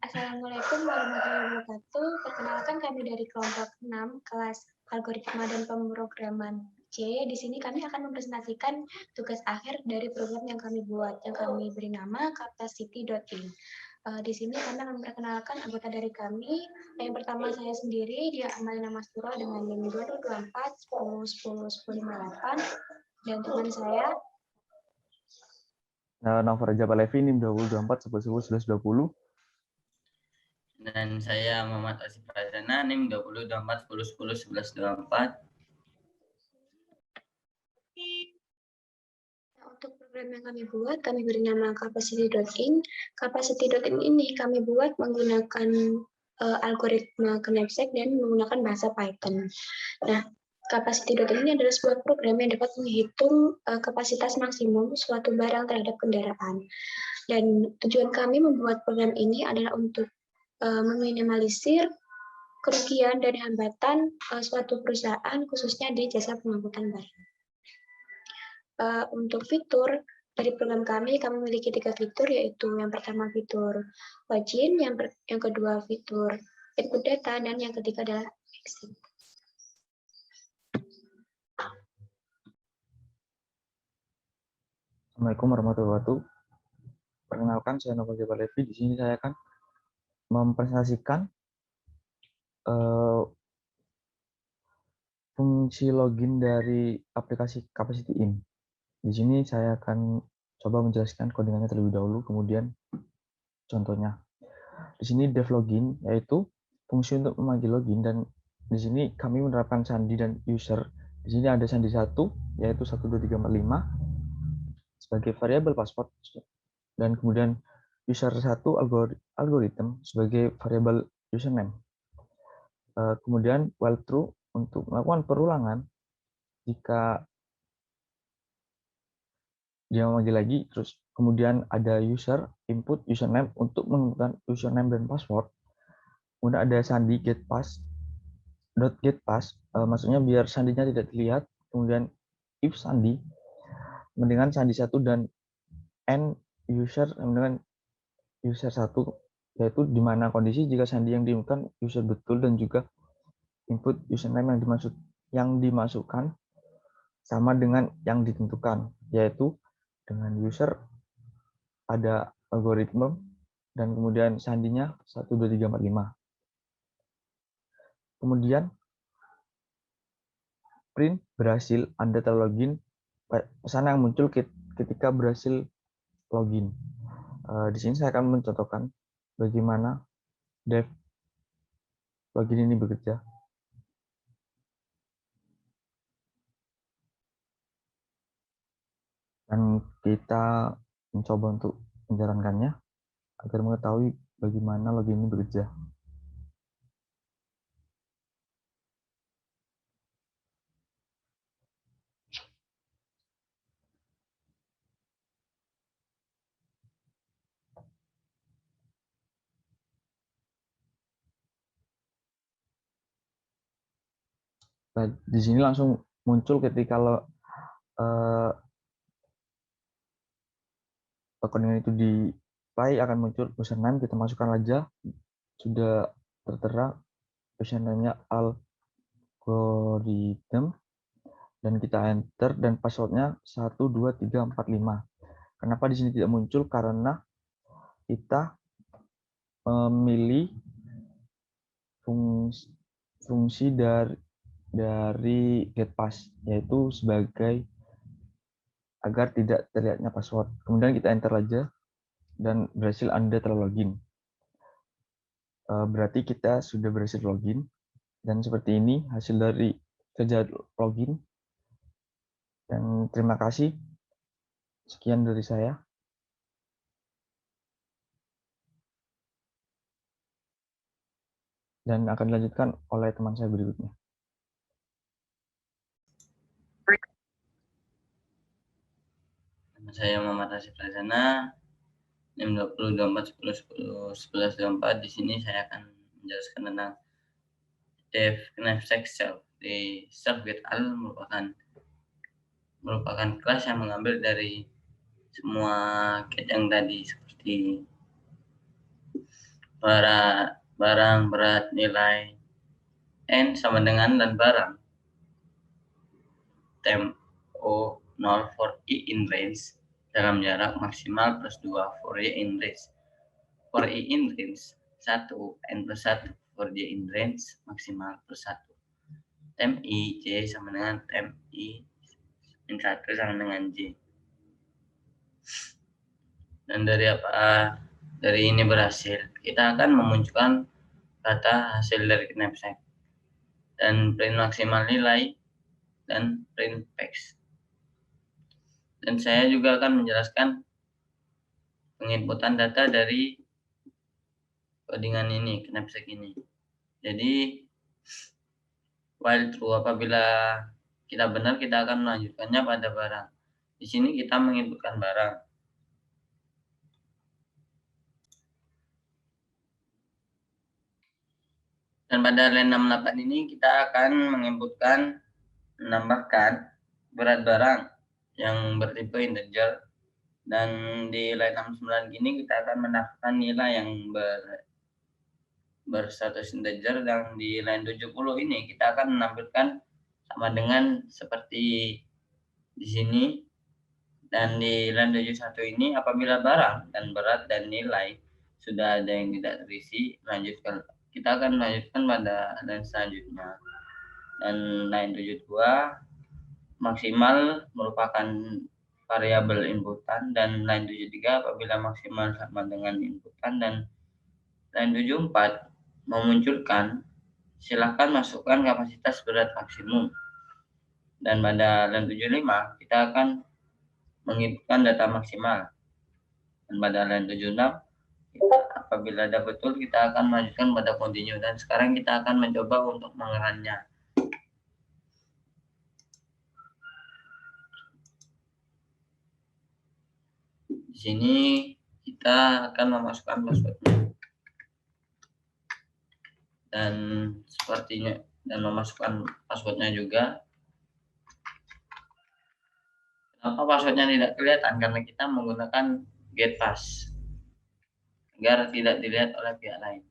Assalamualaikum warahmatullahi wabarakatuh. Perkenalkan kami dari kelompok 6 kelas algoritma dan pemrograman C. Di sini kami akan mempresentasikan tugas akhir dari program yang kami buat, yang kami beri nama capacity.in. Di sini kami akan memperkenalkan anggota dari kami. Yang pertama saya sendiri, dia Amalina Mastura dengan NIM 2024 10 10 10 58. Dan teman saya Nova Raja Palevi, NIM 2024 11 11 20. Dan saya Muhammad Asif Pradana, NIM 2024 10 10 11 24. Untuk program yang kami buat, kami beri nama capacity.in. Capacity.in ini kami buat menggunakan algoritma Knapsack dan menggunakan bahasa Python. Nah, capacity.in ini adalah sebuah program yang dapat menghitung kapasitas maksimum suatu barang terhadap kendaraan. Dan tujuan kami membuat program ini adalah untuk meminimalisir kerugian dan hambatan suatu perusahaan, khususnya di jasa pengangkutan barang. Untuk fitur dari program kami memiliki 3 fitur, yaitu yang pertama fitur login, yang kedua fitur input data, dan yang ketiga adalah exit. Assalamualaikum warahmatullahi wabarakatuh. Perkenalkan, saya Nova Raja Palevi. Di sini saya akan mempresentasikan fungsi login dari aplikasi Capacity.in. Di sini saya akan coba menjelaskan codingannya terlebih dahulu, kemudian contohnya. Di sini dev login yaitu fungsi untuk memanggil login, dan di sini kami menerapkan sandi dan user. Di sini ada sandi 1 yaitu 12345 sebagai variabel password, dan kemudian user 1 algoritma sebagai variabel username. Kemudian while true untuk melakukan perulangan jika dia memanggil lagi, terus kemudian ada user input username untuk menentukan username dan password. Kemudian ada sandi getPass, maksudnya biar sandinya tidak terlihat. Kemudian if sandi dengan sandi 1 dan end user dengan user 1, yaitu di mana kondisi jika sandi yang diinputkan user betul dan juga input username yang dimasukkan sama dengan yang ditentukan, yaitu dengan user ada algoritma dan kemudian sandinya 12345. Kemudian print berhasil Anda terlogin, pesan yang muncul ketika berhasil login. Di sini saya akan mencontohkan bagaimana dev login ini bekerja. Dan kita mencoba untuk menjalankannya agar mengetahui bagaimana login ini bekerja. Nah, di sini langsung muncul ketika rekening itu di play akan muncul username, kita masukkan aja, sudah tertera username-nya algorithm, dan kita enter, dan passwordnya 12345. Kenapa di sini tidak muncul? Karena kita memilih fungsi dari getPass, yaitu sebagai agar tidak terlihatnya password. Kemudian kita enter aja dan berhasil Anda terlogin. Berarti kita sudah berhasil login, dan seperti ini hasil dari kerja login. Dan terima kasih. Sekian dari saya. Dan akan dilanjutkan oleh teman saya berikutnya. Nama saya Muhammad Asif Pradana, NIM 2024 10 10 11 24. Di sini saya akan menjelaskan tentang dev Knapsack self. Di self get al merupakan kelas yang mengambil dari semua get yang tadi, seperti barang berat nilai N sama dengan dan barang temp O0 for I in range dalam jarak maksimal plus 2 for Y in range. For I in range 1 N plus 1 for Y in range maksimal plus 1. Temp I J sama dengan temp I min 1 sama dengan J. Dan dari ini berhasil, kita akan memunculkan data hasil dari knapsack dan print maksimal nilai dan print text. Dan saya juga akan menjelaskan penginputan data dari codingan ini, knapsack ini. Jadi while true, apabila kita benar, kita akan melanjutkannya pada barang. Di sini kita menginputkan barang. Dan pada line 68 ini kita akan menambahkan berat barang yang bertipe integer. Dan di line 69 ini kita akan menambahkan nilai yang berstatus integer. Dan di line 70 ini kita akan menampilkan sama dengan seperti di sini. Dan di line 71 ini apabila barang dan berat dan nilai sudah ada yang tidak terisi, kita akan melanjutkan pada line selanjutnya. Dan line 72 maksimal merupakan variabel inputan, dan line 73 apabila maksimal sama dengan inputan, dan line 74 memunculkan silahkan masukkan kapasitas berat maksimum. Dan pada line 75 kita akan menginputkan data maksimal. Dan pada line 76 apabila ada betul, kita akan melanjutkan pada continue. Dan sekarang kita akan mencoba untuk mengerannya. Di sini kita akan memasukkan passwordnya. Dan sepertinya, dan memasukkan passwordnya juga. Kenapa passwordnya tidak kelihatan? Karena kita menggunakan get pass agar tidak dilihat oleh pihak lain.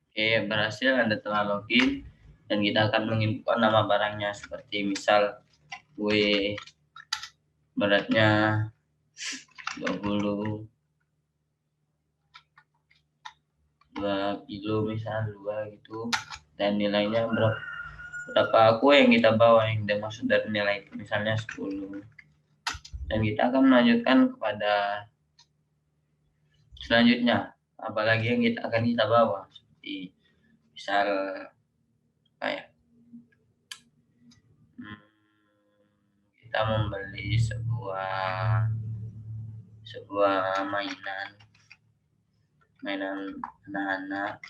Oke, berhasil, Anda telah login, dan kita akan menginputkan nama barangnya seperti misal W beratnya 2 kilo misal 2 gitu, dan nilainya berapa kue yang kita bawa yang dimaksud dari nilai itu, misalnya 10. Dan kita akan melanjutkan kepada selanjutnya, apalagi yang akan kita bawa, seperti misal kayak kita membeli sebuah mainan anak-anak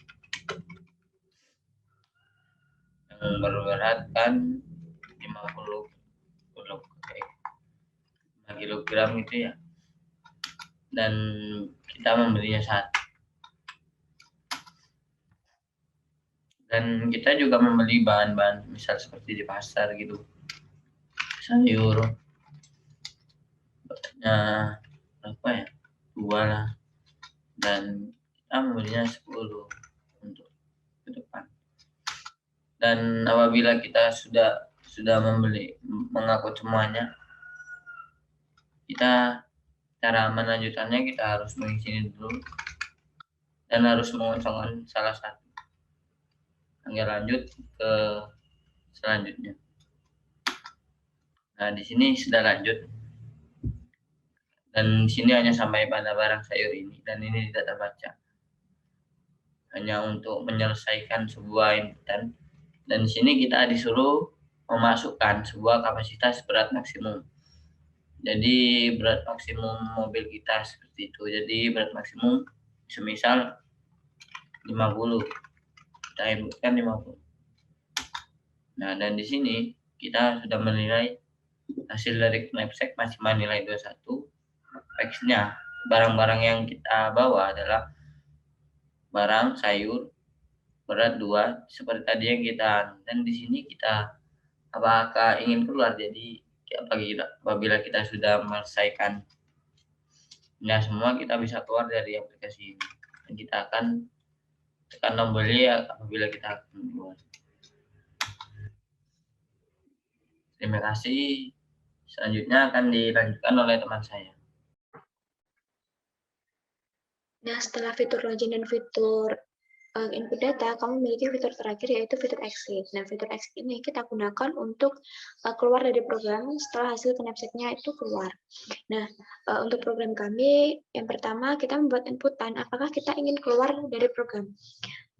yang berberat kan 5 kilogram gitu ya, dan kita membelinya 1. Dan kita juga membeli bahan-bahan misal seperti di pasar gitu, sayur apa ya, 2 lah, dan kita membelinya 10 untuk ke depan. Dan apabila kita sudah mengangkut semuanya, cara melanjutannya kita harus mengisi dulu dan harus mengosongkan salah satu hingga lanjut ke selanjutnya. Nah, di sini sudah lanjut, dan di sini hanya sampai pada barang sayur ini, dan ini tidak terbaca, hanya untuk menyelesaikan sebuah inputan. Dan di sini kita disuruh memasukkan sebuah kapasitas berat maksimum. Jadi berat maksimum mobil kita seperti itu. Jadi berat maksimum semisal 50, kita inputkan 50. Nah, dan di sini kita sudah menilai hasil dari knapsack maksimal nilai 21. Teksnya, barang-barang yang kita bawa adalah barang sayur berat 2 seperti tadi yang kita. Dan di sini kita apakah ingin keluar, jadi apabila kita sudah menyelesaikan semua, kita bisa keluar dari aplikasi ini. kita akan tekan tombol Y apabila kita akan membuat. Terima kasih. Selanjutnya akan dilanjutkan oleh teman saya. Nah, setelah fitur login dan fitur input data, kami memiliki fitur terakhir yaitu fitur exit. Nah, fitur exit ini kita gunakan untuk keluar dari program setelah hasil knapsack-nya itu keluar. Nah, untuk program kami, yang pertama kita membuat inputan apakah kita ingin keluar dari program.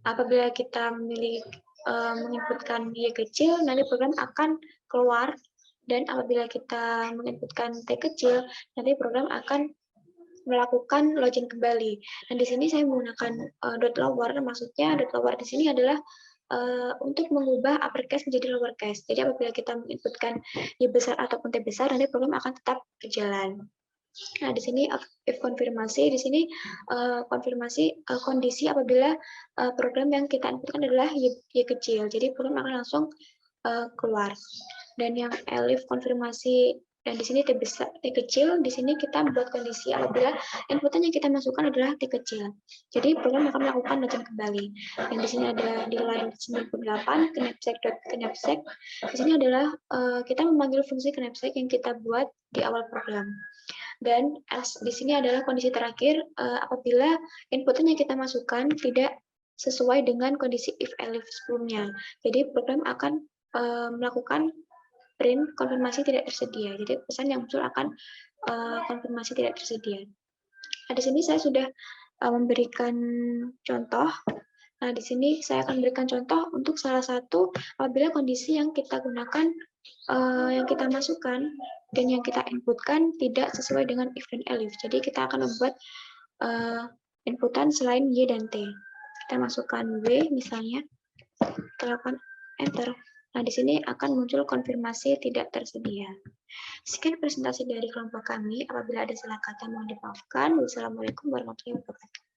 Apabila kita memilih menginputkan Y kecil, nanti program akan keluar, dan apabila kita menginputkan T kecil, nanti program akan melakukan login kembali. Dan di sini saya menggunakan .lower, maksudnya .lower di sini adalah untuk mengubah uppercase menjadi lowercase. Jadi apabila kita menginputkan Y besar ataupun T besar, nanti program akan tetap berjalan. Nah, di sini if konfirmasi, di sini konfirmasi kondisi apabila program yang kita inputkan adalah Y kecil. Jadi program akan langsung keluar. Dan yang elif konfirmasi, dan di sini T kecil, di sini kita membuat kondisi apabila inputan yang kita masukkan adalah T kecil. Jadi program akan melakukan login kembali. Dan di sini ada di line 98 knapsack. Di sini adalah kita memanggil fungsi knapsack yang kita buat di awal program. Dan di sini adalah kondisi terakhir apabila inputan yang kita masukkan tidak sesuai dengan kondisi if elif sebelumnya. Jadi program akan melakukan print konfirmasi tidak tersedia. Jadi pesan yang muncul akan konfirmasi tidak tersedia. Nah, di sini saya sudah memberikan contoh. Nah, di sini saya akan memberikan contoh untuk salah satu apabila kondisi yang kita gunakan, yang kita masukkan dan yang kita inputkan tidak sesuai dengan if dan elif. Jadi kita akan membuat inputan selain Y dan T. Kita masukkan W misalnya, kita lakukan enter. Nah, di sini akan muncul konfirmasi tidak tersedia. Sekian presentasi dari kelompok kami. Apabila ada salah kata mohon dimaafkan. Wassalamualaikum warahmatullahi wabarakatuh.